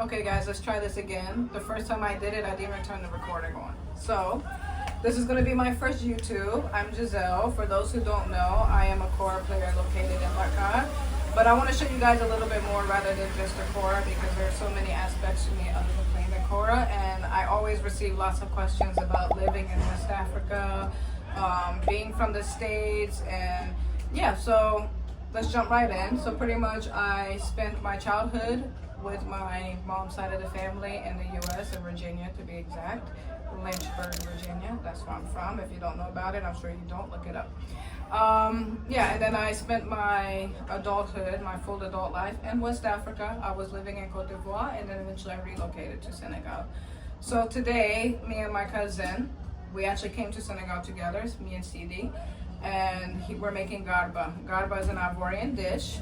Okay guys, let's try this again. The first time I did it, I didn't even turn the recording on. So, this is going to be my first YouTube. I'm Giselle. For those who don't know, I am a kora player located in Dakar. But I want to show you guys a little bit more rather than just the kora, because there are so many aspects to me other than playing the kora. And I always receive lots of questions about living in West Africa, being from the States, and yeah, so let's jump right in. So pretty much I spent my childhood with my mom's side of the family in the US, in Virginia to be exact. Lynchburg, Virginia. That's where I'm from. If you don't know about it, I'm sure you don't. Look it up. Yeah, and then I spent my adulthood, my full adult life in West Africa. I was living in Cote d'Ivoire, and then eventually I relocated to Senegal. So today, me and my cousin, we actually came to Senegal together. It's me and CD. And we're making garba. Garba is an Ivorian dish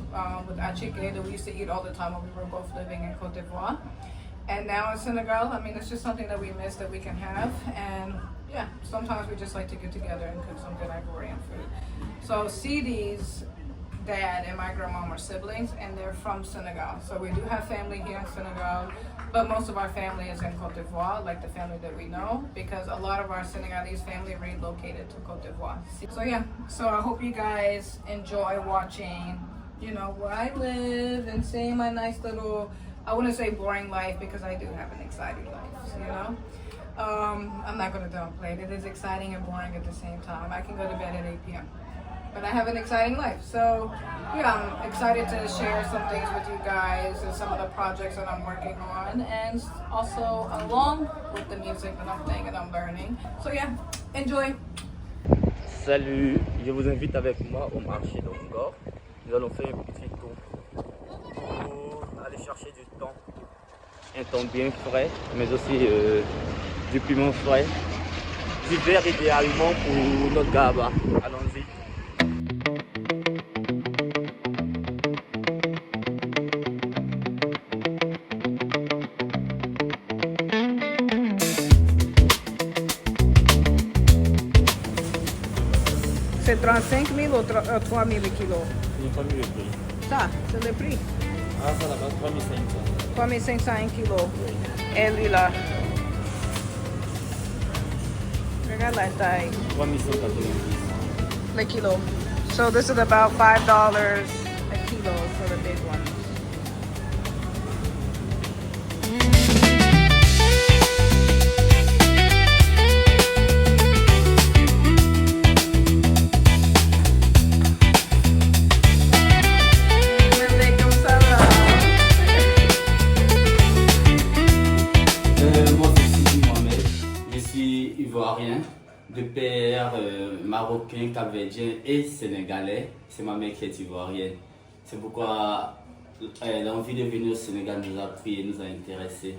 with achike that we used to eat all the time when we were both living in Cote d'Ivoire. And now in Senegal, I mean, it's just something that we miss that we can have. And yeah, sometimes we just like to get together and cook some good Ivorian food. So CD's dad and my grandmom are siblings, and they're from Senegal. So we do have family here in Senegal, but most of our family is in Cote d'Ivoire, like the family that we know, because a lot of our Senegalese family relocated to Cote d'Ivoire. So yeah, so I hope you guys enjoy watching, you know, where I live and seeing my nice little, I wouldn't say boring life, because I do have an exciting life, you know. I'm not going to downplay it. It is exciting and boring at the same time. I can go to bed at 8 p.m. But I have an exciting life. So yeah, I'm excited to share some things with you guys and some of the projects that I'm working on, and also along with the music that I'm playing and I'm learning. So yeah, enjoy. Salut, je vous invite avec moi au marché d'Ongor. Nous allons faire un petit tour pour aller chercher du thon. Un thon bien frais, mais aussi du piment frais. Du verre idéalement pour notre gaba. Allons-y. C'est 35 000 ou 3 000 kilos? J'ai pas mis le prix. Ça, c'est le prix. Ah, ça là-bas, 3500. 3 500 un kilo. Et lui là. Regarde la taille. 3190. The kilo. So this is about $5 a kilo for the big one. Moi, c'est Sidi Mohamed. Je suis ivoirien, de père marocain, capverdien et sénégalais. C'est ma mère qui est ivoirienne. C'est pourquoi l'envie de venir au Sénégal nous a pris et nous a intéressés.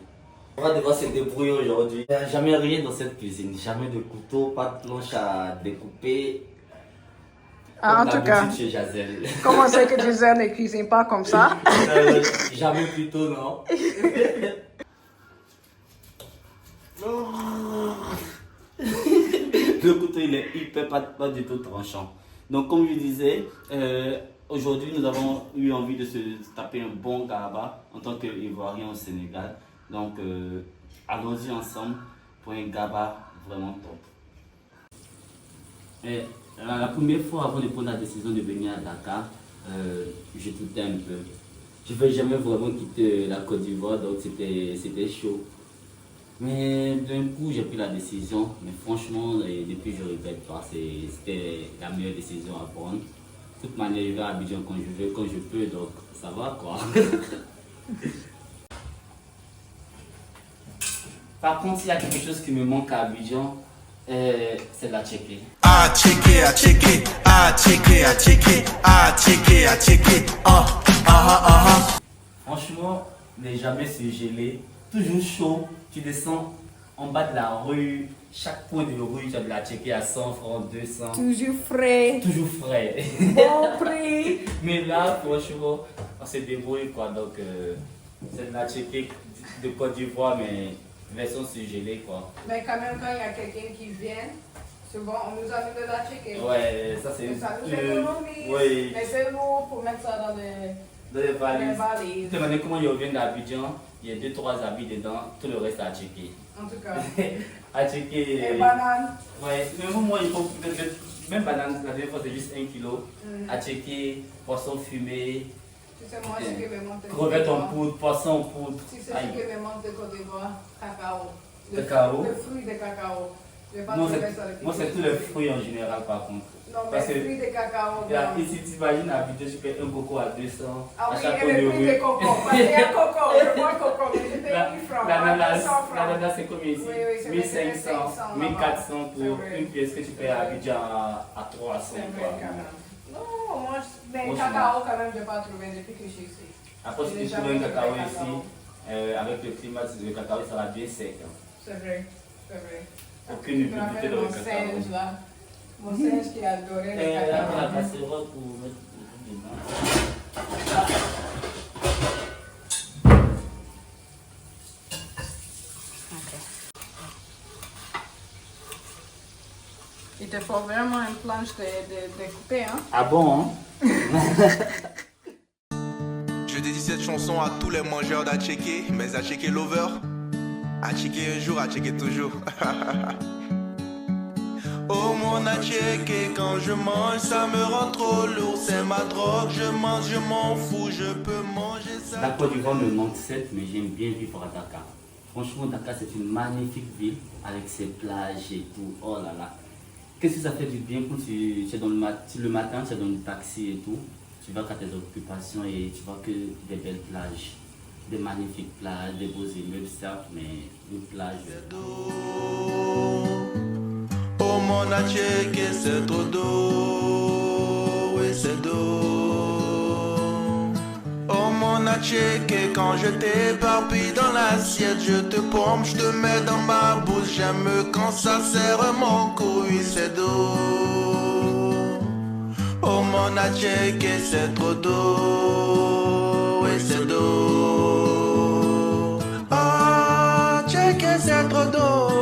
On va devoir se débrouiller aujourd'hui. Il n'y a jamais rien dans cette cuisine. Jamais de couteau, pas de planche à découper. Ah, en tout cas, comment c'est que Giselle ne cuisine pas comme ça? Jamais plutôt, non. Le couteau il est hyper pas du tout tranchant. Donc comme je disais, aujourd'hui nous avons eu envie de se taper un bon gaba en tant qu'Ivoirien au Sénégal. Donc allons-y ensemble pour un gaba vraiment top. Et, la première fois avant de prendre la décision de venir à Dakar, je doutais un peu. Je ne vais jamais vraiment quitter la Côte d'Ivoire, donc c'était chaud. Mais d'un coup, j'ai pris la décision. Mais franchement, depuis, je ne regrette pas. C'était la meilleure décision à prendre. De toute manière, je vais à Abidjan quand je veux, quand je peux, donc ça va quoi. Par contre, s'il y a quelque chose qui me manque à Abidjan, c'est la tchéké. Franchement, n'est jamais surgelé, toujours chaud. Tu descends en bas de la rue, chaque point de rue, tu as de la tchéké à 100 francs, 200. Toujours frais. Toujours frais. Bon prix. Mais là, franchement, on s'est débrouillé quoi. Donc, c'est de la tchéké de Côte d'Ivoire, mais version surgelée quoi. Mais quand même, quand il y a quelqu'un qui vient, souvent on nous amène de la tchéké. Ouais, ça c'est. Ça nous économise. Oui. Mais c'est lourd pour mettre ça dans les Dans les valises. valises. Tu te demandes comment ils reviennent d'Abidjan. Il y a 2-3 habits dedans, tout le reste à checker. En tout cas. À checker. Et banane. Ouais, mais moi, il faut. Même banane, la dernière fois, c'est juste 1 kilo. À checker, poisson fumé. Tu sais, moi, ce qui me manque de Crevettes en poudre, poisson en poudre. Tu sais, ce qui me manque de Côte d'Ivoire, cacao. Cacao. Le fruit de cacao. Je vais pas Moi, trouver ça depuis c'est que tous je les suis. fruits en général, par contre. Non, mais Parce que- le fruit de cacao. Là, non. ici, tu imagines habiter, tu payes un coco à 200. Ah à oui, chaque et le fruit de rue. coco. Parce qu'il y a coco, je bois coco, mais je paye 1000 francs. L'ananas, 100 francs. l'ananas, c'est combien ici? Oui, oui, c'est 1500, 1500, 1400 c'est pour vrai. une pièce que tu payes à Abidjan à 300. C'est quoi. vrai, quand même. Non, moi, mais Moi, cacao, quand même, je n'ai pas trouvé depuis que je suis ici. Après, si Je tu n'ai trouves jamais un cacao trouvé ici, avec le climat, le cacao il sera bien sec. Hein. C'est vrai, c'est vrai. Aucune Je me humidité rappelle dans le mon cacao. singe, là. Mon singe qui adorait le Et la cacao. casserole pour mettre dedans. Il te faut vraiment une planche de couper, hein? Ah bon, hein? Je dédie cette chanson à tous les mangeurs d'Atchéké, mais Atchéké lover. Atchéké un jour, Atchéké toujours. Oh mon Atchéké, quand je mange, ça me rend trop lourd. C'est ma drogue, je mange, je m'en fous, je peux manger ça. La Côte d'Ivoire me manque certes, mais j'aime bien vivre à Dakar. Franchement, Dakar, c'est une magnifique ville avec ses plages et tout. Oh là là. Qu'est-ce que ça fait du bien quand tu es dans le matin, tu es dans le taxi et tout. Tu vas à tes occupations et tu vois que des belles plages, des magnifiques plages, des beaux immeubles, certes, mais une plage. Oh mon Atchéké, c'est trop d'eau, oui c'est d'eau. Oh mon Atchéké, quand je t'éparpille dans l'assiette, je te pompe, je te mets dans ma bouche. J'aime quand ça serre mon cou, oui c'est d'eau. Oh mon Atchéké, c'est trop d'eau, oui c'est d'eau. Ah, Atchéké, c'est trop d'eau.